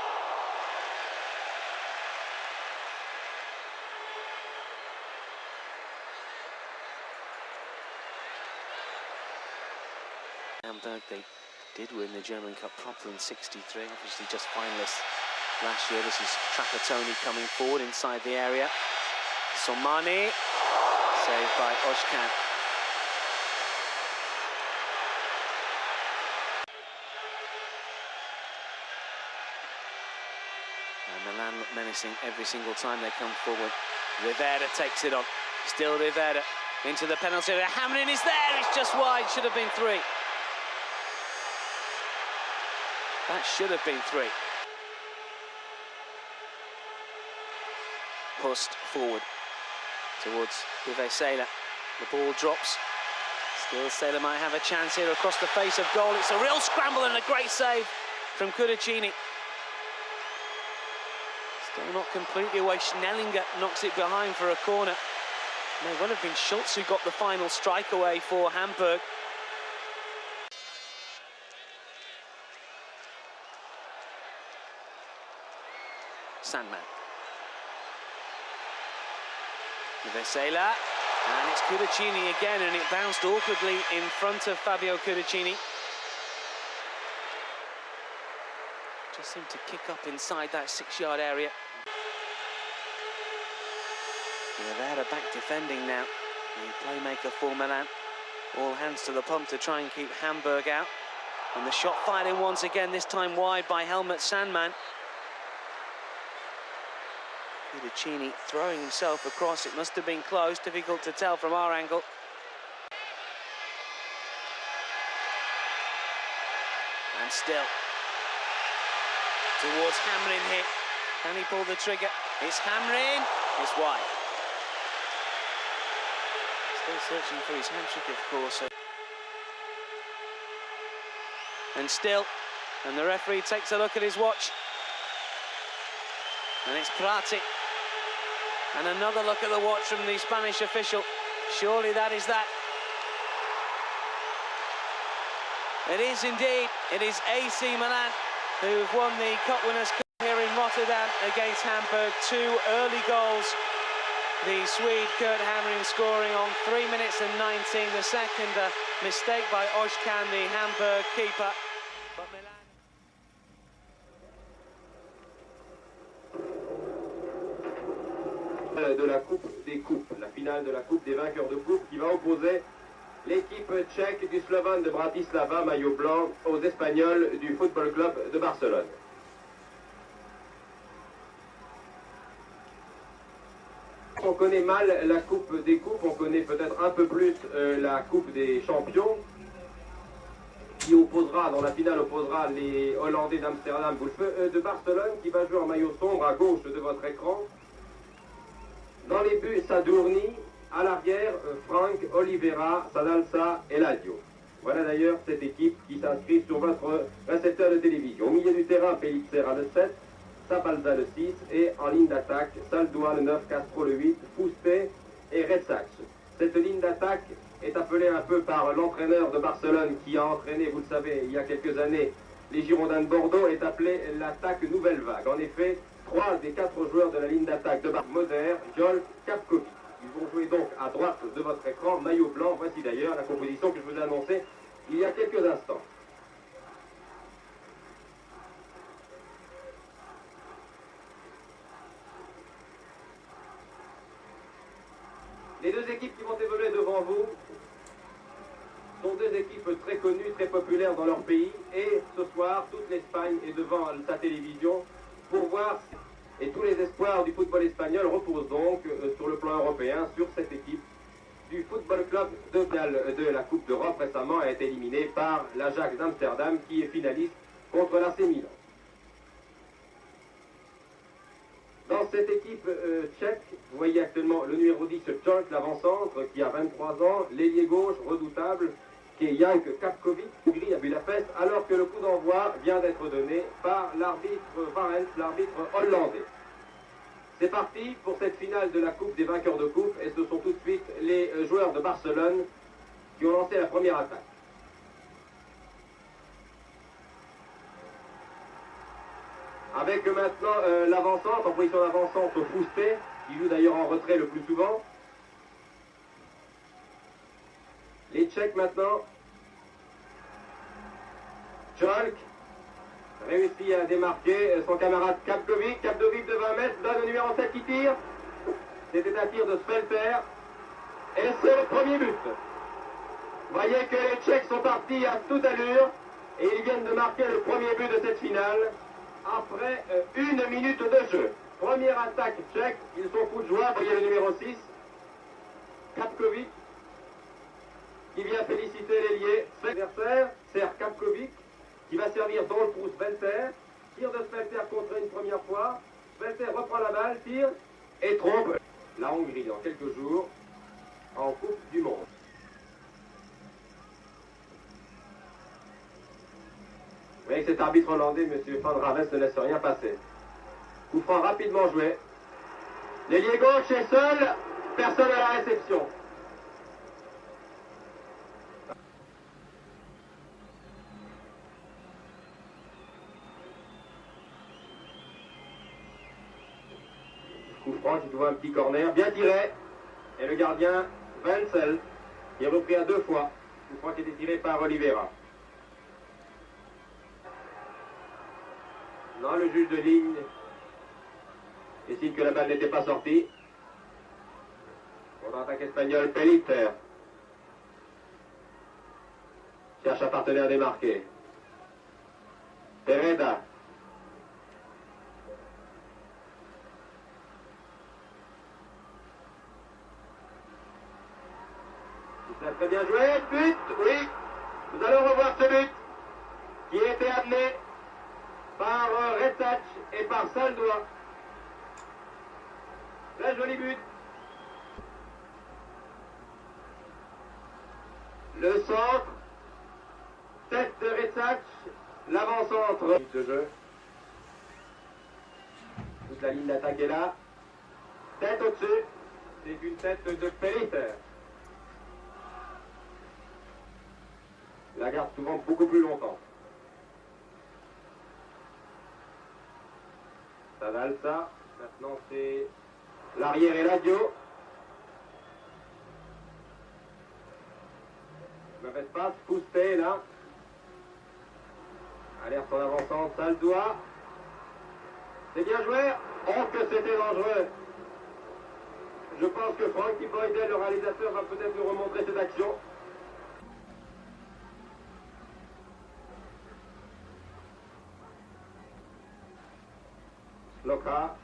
Hamburg, they did win the German Cup proper in '63, obviously just finalists last year. This is Trapattoni coming forward inside the area. Somani, saved by Özcan. And Milan look menacing every single time they come forward. Rivera takes it on. Still Rivera into the penalty area. Hamrin is there, it's just wide, should have been 3. That should have been 3. Post forward towards Uwe Seeler. The ball drops. Still Seeler might have a chance here across the face of goal. It's a real scramble and a great save from Cudicini. Still not completely away. Schnellinger knocks it behind for a corner. May well have been Schultz who got the final strike away for Hamburg. Sandman. Vesela, and it's Cudicini again, and it bounced awkwardly in front of Fabio Cudicini. Just seemed to kick up inside that 6-yard area. Yeah, they're back defending now. The playmaker for Milan. All hands to the pump to try and keep Hamburg out. And the shot fired in once again, this time wide by Helmut Sandman. Cudicini throwing himself across. It must have been close, difficult to tell from our angle. And still towards Hamrin here. Can he pull the trigger? It's Hamrin. It's wide. Still searching for his hand-trick, of course. And still, and the referee takes a look at his watch. And it's Prati. And another look at the watch from the Spanish official. Surely that is that. It is indeed. It is AC Milan who've won the Cup Winners' Cup here in Rotterdam against Hamburg. 2 early goals. The Swede Kurt Hamrin scoring on 3 minutes and 19. The second mistake by Özcan, the Hamburg keeper. But Milan... de la Coupe des Coupes, la finale de la Coupe des vainqueurs de coupe qui va opposer l'équipe tchèque du Slovan de Bratislava, maillot blanc, aux Espagnols du Football Club de Barcelone. On connaît mal la Coupe des Coupes, on connaît peut-être un peu plus la Coupe des Champions, qui opposera, dans la finale opposera les Hollandais d'Amsterdam, de Barcelone, qui va jouer en maillot sombre à gauche de votre écran. Dans les buts, Sadurni, à l'arrière, Frank, Oliveira, Sadalsa et Ladio. Voilà d'ailleurs cette équipe qui s'inscrit sur votre récepteur de télévision. Au milieu du terrain, Pellicer le 7, Sapalza le 6 et en ligne d'attaque, Saldua le 9, Castro le 8, Fouste et Retsax. Cette ligne d'attaque est appelée un peu par l'entraîneur de Barcelone qui a entraîné, vous le savez, il y a quelques années, les Girondins de Bordeaux, est appelée l'attaque nouvelle vague. En effet, 3 des 4 joueurs de la ligne d'attaque de Moder, Jol, Kapkovic. Ils vont jouer donc à droite de votre écran, maillot blanc. Voici d'ailleurs la composition que je vous ai annoncée il y a quelques instants. Les deux équipes qui vont évoluer devant vous sont deux équipes très connues, très populaires dans leur pays. Et ce soir, toute l'Espagne est devant sa télévision pour voir, et tous les espoirs du football espagnol reposent donc sur le plan européen sur cette équipe du Football Club de la Coupe d'Europe. Récemment a été éliminée par l'Ajax d'Amsterdam qui est finaliste contre l'AC Milan. Dans cette équipe tchèque, vous voyez actuellement le numéro 10, Jolk, l'avant-centre, qui a 23 ans, l'ailier gauche redoutable, qui est Jank Kapkovic, gris à Budapest, alors que le coup d'envoi vient d'être donné par l'arbitre Varens, l'arbitre hollandais. C'est parti pour cette finale de la Coupe des vainqueurs de coupe, et ce sont tout de suite les joueurs de Barcelone qui ont lancé la première attaque. Avec maintenant l'avant-centre, en position d'avant-centre, Fouste, qui joue d'ailleurs en retrait le plus souvent. Les Tchèques maintenant. Jolk réussit à démarquer son camarade Kapkovic. Kapkovic de 20 mètres donne le numéro 7 qui tire. C'était un tir de Svelter. Et c'est le premier but. Vous voyez que les Tchèques sont partis à toute allure. Et ils viennent de marquer le premier but de cette finale. Après 1 minute de jeu. Première attaque tchèque. Ils sont fous de joie. Vous voyez le numéro 6. Kapkovic, qui vient féliciter l'ailier. Adversaire, c'est Kapkovic, qui va servir dans le trou Svelter. Tire de Svelter contre une première fois. Svelter reprend la balle, tire et trompe la Hongrie dans quelques jours en Coupe du Monde. Vous voyez que cet arbitre hollandais, M. Van Ravens, ne laisse rien passer. Coup franc rapidement joué. L'ailier gauche est seul. personne à la réception. Coup franc qui trouve un petit corner, bien tiré. Et le gardien Wenzel, qui est repris à 2 fois. Coup franc qui était tiré par Oliveira. Non, le juge de ligne décide que la balle n'était pas sortie. Pour l'attaque espagnole, Pellicer cherche un partenaire démarqué. Pereda. Ça a très bien joué. But, oui. Nous allons revoir ce but qui a été amené par Retach et par Saldoa. Très joli but. Le centre, tête de Retach, l'avant-centre de jeu. Toute la ligne d'attaque est là. Tête au-dessus, c'est une tête de Pellicer. La garde souvent beaucoup plus longtemps. Ça valse ça. Maintenant c'est l'arrière et l'adio. Mauvais passe, Coustet là. Alerte en avançant, ça le doigt. C'est bien joué. Oh que c'était dangereux. Je pense que Frankie Boydell, le réalisateur, va peut-être nous remontrer cette action. Loka.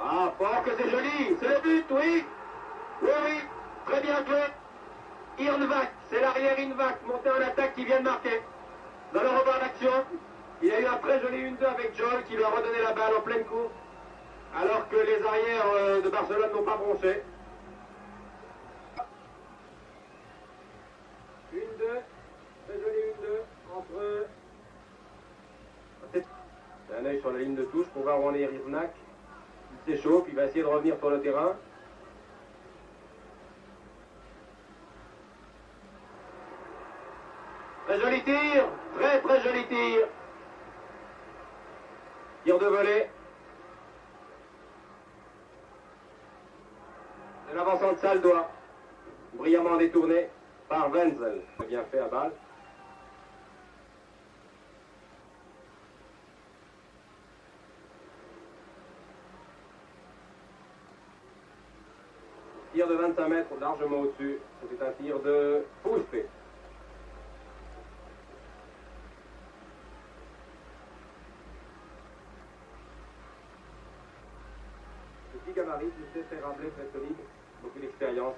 Ah, fort que c'est joli. C'est le but, oui. Oui, oui. Très bien joué. Irnvac, c'est l'arrière Irnvac, monté en attaque qui vient de marquer. Nous allons revoir l'action. Il a eu un très joli 1-2 avec Joel qui lui a redonné la balle en pleine course. Alors que les arrières de Barcelone n'ont pas bronché. 1-2, très joli 1-2 entre eux. C'est un œil sur la ligne de touche pour voir où en est Irnvac. Il s'échauffe, il va essayer de revenir sur le terrain. Très joli tir, très très joli tir. Tir de volée. De l'avancement de Saldoa, brillamment détourné par Wenzel. Bien fait à balle. Tir de 25 mètres, largement au-dessus. C'est un tir de Pouspé. Petit gabarit, il sait faire rambler, très solide, beaucoup d'expérience.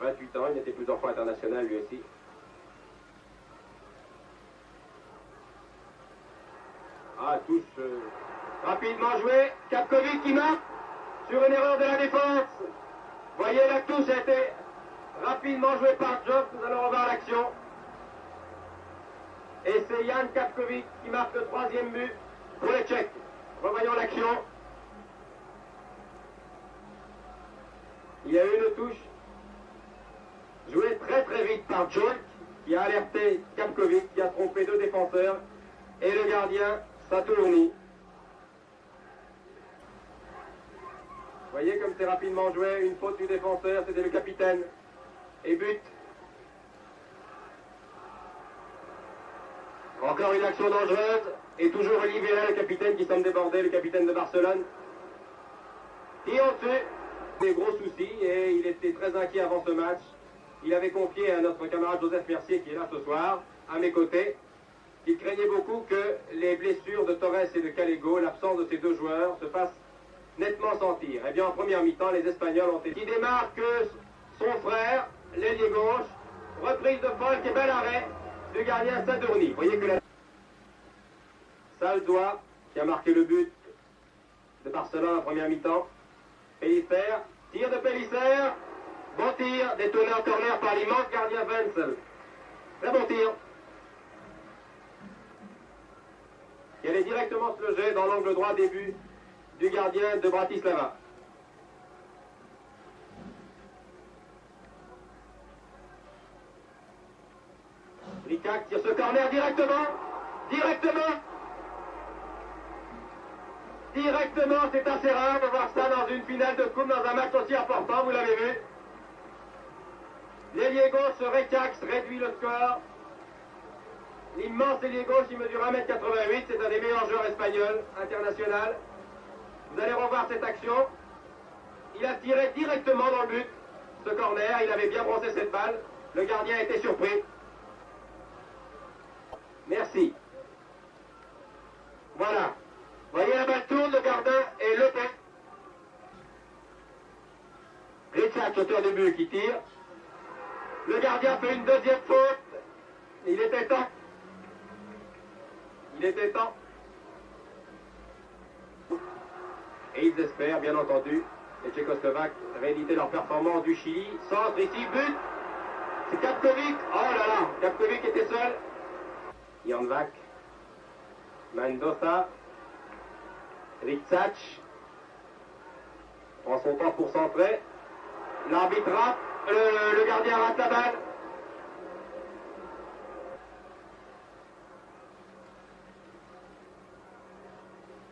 28 ans, il était plusieurs fois international lui aussi. Ah, touche rapidement joué. Kapkovic qui marque sur une erreur de la défense. Voyez, la touche a été rapidement jouée par Job. Nous allons revoir l'action. Et c'est Jan Kapkovic qui marque le 3e but pour les Tchèques. Revoyons l'action. Il y a eu une touche jouée très très vite par Joel qui a alerté Kapkovic, qui a trompé 2 défenseurs, et le gardien Satourny. Vous voyez comme c'est rapidement joué, une faute du défenseur, c'était le capitaine, et but. Encore une action dangereuse, et toujours Oliveira, le capitaine qui semble déborder, le capitaine de Barcelone. Et au-dessus, des gros soucis, et il était très inquiet avant ce match. Il avait confié à notre camarade Joseph Mercier, qui est là ce soir, à mes côtés, qu'il craignait beaucoup que les blessures de Torres et de Calego, l'absence de ces 2 joueurs, se fassent nettement sentir. Eh bien, en première mi-temps, les Espagnols ont été... Il démarque son frère, l'ailier gauche, reprise de Folk et bel arrêt du gardien Satourny. Vous voyez que la... Saldoa, qui a marqué le but de Barcelone en première mi-temps. Pellicer, tir de Pellicer, bon tir, détourné en corner par l'immense gardien Wenzel. Très bon tir. qui allait directement se loger dans l'angle droit des buts du gardien de Bratislava. Rickac tire ce corner directement, c'est assez rare de voir ça dans une finale de coupe, dans un match aussi important, vous l'avez vu. L'ailier gauche Rickac réduit le score. L'immense ailier gauche, il mesure 1m88, c'est un des meilleurs joueurs espagnols, international. Vous allez revoir cette action. Il a tiré directement dans le but, ce corner, il avait bien brossé cette balle. Le gardien a été surpris. Merci. Voilà. Voyez, la balle tourne, le gardien et le pont. Rickac, auteur de but, qui tire. Le gardien fait une deuxième faute. Il était temps. Et ils espèrent, bien entendu, les Tchécoslovaques rééditer leur performance du Chili. Centre ici, but. C'est Kapkovic. Oh là là, Kapkovic était seul. Janvak, Mendoza, Rickac prend son temps pour centrer. L'arbitre rate, le gardien rate la balle.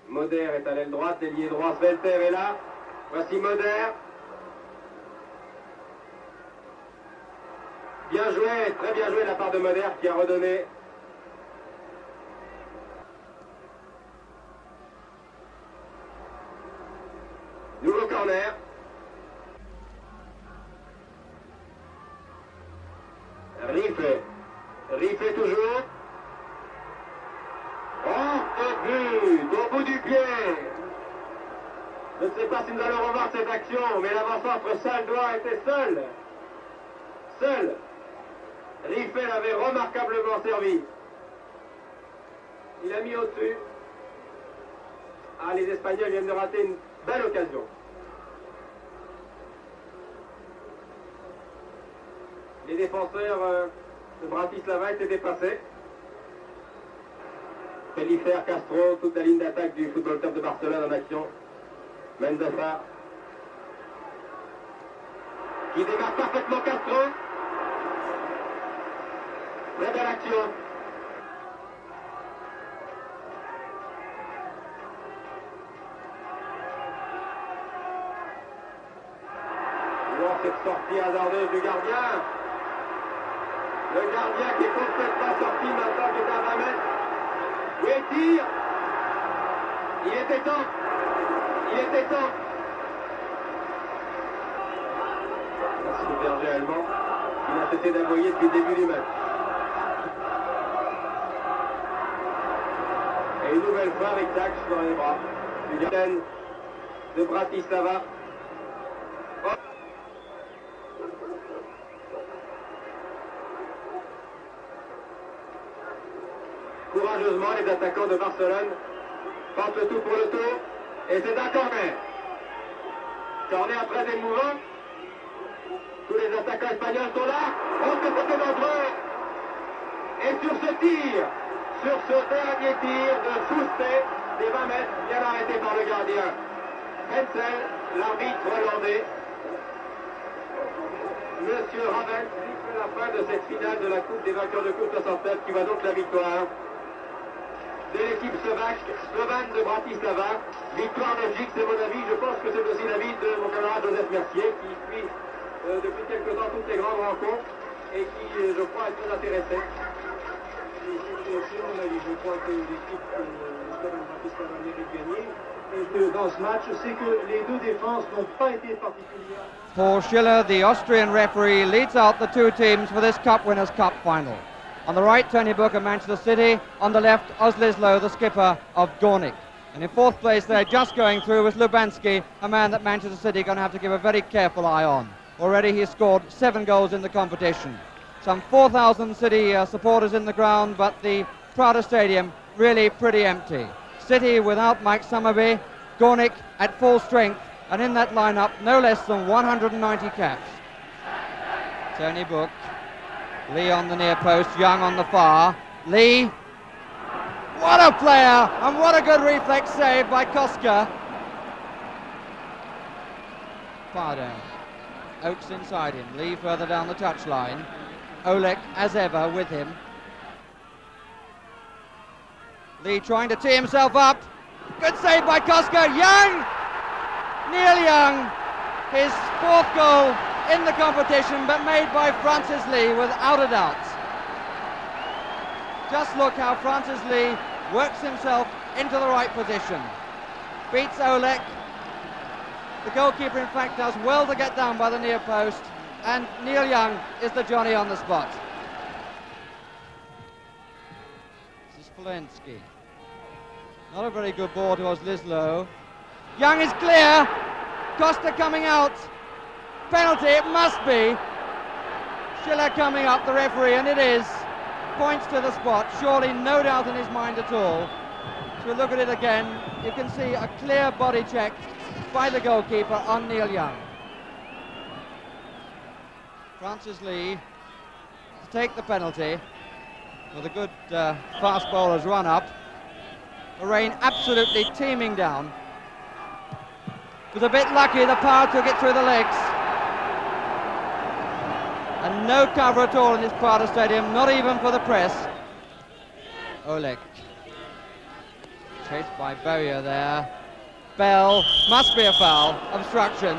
Moder est à l'aile droite, l'ailier droit, Svelter est là. Voici Moder. Bien joué, très bien joué de la part de Moder qui a redonné. Nouveau corner. Riffet toujours. Oh, but au bout du pied. Je ne sais pas si nous allons revoir cette action, mais l'avant-centre Saldois était seul. Riffet l'avait remarquablement servi. Il a mis au-dessus. Ah, les Espagnols viennent de rater une belle occasion. Les défenseurs de Bratislava étaient dépassés. Pellicer, Castro, toute la ligne d'attaque du Football Club de Barcelone en action. Mendoza qui démarre parfaitement Castro. Très belle action. Cette sortie hasardeuse du gardien. Le gardien qui est complètement sorti maintenant, qui est à 20 mètres. Oui, il tire. Il était temps. Merci le berger allemand qui n'a cessé d'aboyer depuis le début du match. Et une nouvelle fois, Rickac dans les bras du gardien de Bratislava. Courageusement, les attaquants de Barcelone tentent le tout pour le tour. Et c'est un corner. Corner très émouvant. Tous les attaquants espagnols sont là. Oh, que c'était dangereux. Et sur ce dernier tir de Fouster, des 20 mètres, bien arrêté par le gardien Hensel, l'arbitre hollandais. Monsieur Raven siffle la fin de cette finale de la Coupe des vainqueurs de Coupe 69 qui va donc la victoire de l'équipe slovane de Bratislava. Victoire logique, c'est mon avis. Je pense que c'est aussi l'avis de mon camarade Joseph Mercier qui suit depuis quelque temps toutes les grandes rencontres et qui, je crois, est très intéressé. C'est mon avis. Je crois que l'équipe slovane Bratislava mérite de gagner. Et que dans ce match, c'est que les deux défenses n'ont pas été particulières. Paul Schiller, the Austrian referee, leads out the two teams for this Cup Winners' Cup final. On the right, Tony Book of Manchester City. On the left, Oslislo, the skipper of Gornik. And in fourth place there, just going through, was Lubanski, a man that Manchester City are going to have to give a very careful eye on. Already he's scored 7 goals in the competition. Some 4,000 City supporters in the ground, but the Prada Stadium really pretty empty. City without Mike Summerby, Gornik at full strength, and in that lineup, no less than 190 caps. Tony Book. Lee on the near post, Young on the far. Lee. What a player, and what a good reflex save by Koska. Pardo. Oakes inside him. Lee further down the touchline. Olek, as ever, with him. Lee trying to tee himself up. Good save by Koska. Young! Neil Young. His 4th goal in the competition, but made by Francis Lee without a doubt. Just look how Francis Lee works himself into the right position. Beats Olek. The goalkeeper, in fact, does well to get down by the near post, and Neil Young is the Johnny on the spot. This is Polensky. Not a very good ball towards Lislow. Young is clear. Costa coming out. Penalty, it must be. Schiller coming up, the referee, and it is. Points to the spot. Surely no doubt in his mind at all. So we look at it again. You can see a clear body check by the goalkeeper on Neil Young. Francis Lee to take the penalty with a good fast bowler's run up. The rain absolutely teeming down. Was a bit lucky, the power took it through the legs. And no cover at all in this part of the stadium, not even for the press. Olek. Chased by Bowyer there. Bell, must be a foul, obstruction.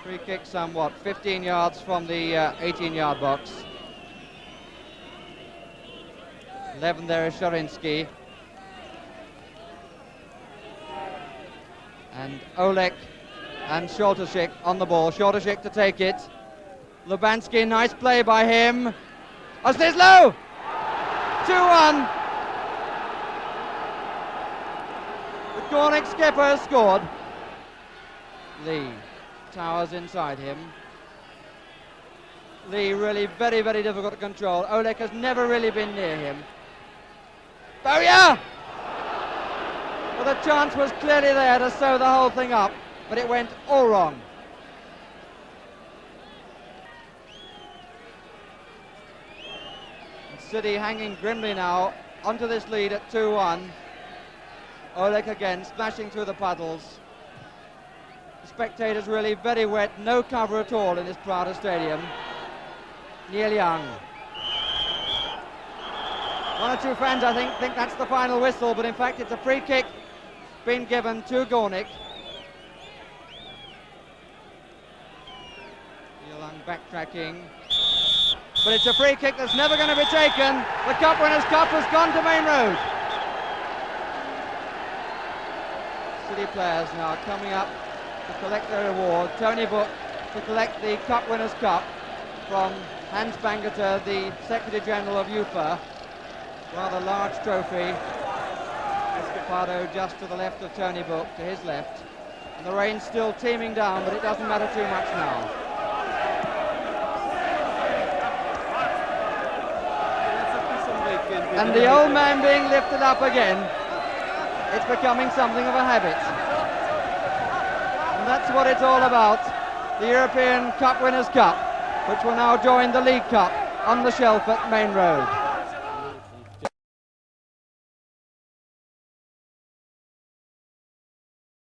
Free kick somewhat, 15 yards from the 18-yard box. 11 there is Sharinsky. And Olek and Shortashik on the ball. Shortashik to take it. Lubansky, nice play by him. Oslislow! 2-1. The Gornik skipper has scored. Lee. Towers inside him. Lee really very, very difficult to control. Olek has never really been near him. Bowyer! Well, the chance was clearly there to sew the whole thing up, but it went all wrong. And City hanging grimly now onto this lead at 2-1. Olek again splashing through the puddles. The spectators really very wet, no cover at all in this Prada Stadium. Neil Young. One or two fans, I think that's the final whistle, but in fact it's a free kick been given to Gornik. Neil Young backtracking. But it's a free kick that's never going to be taken. The Cup Winners' Cup has gone to Main Road. City players now coming up to collect their reward. Tony Book to collect the Cup Winners' Cup from Hans Bangerter, the Secretary General of UFA. Rather large trophy. Escapado just to the left of Tony Book, to his left. And the rain's still teeming down, but it doesn't matter too much now. And the old man being lifted up again. It's becoming something of a habit. And that's what it's all about. The European Cup Winners' Cup, which will now join the League Cup on the shelf at Main Road.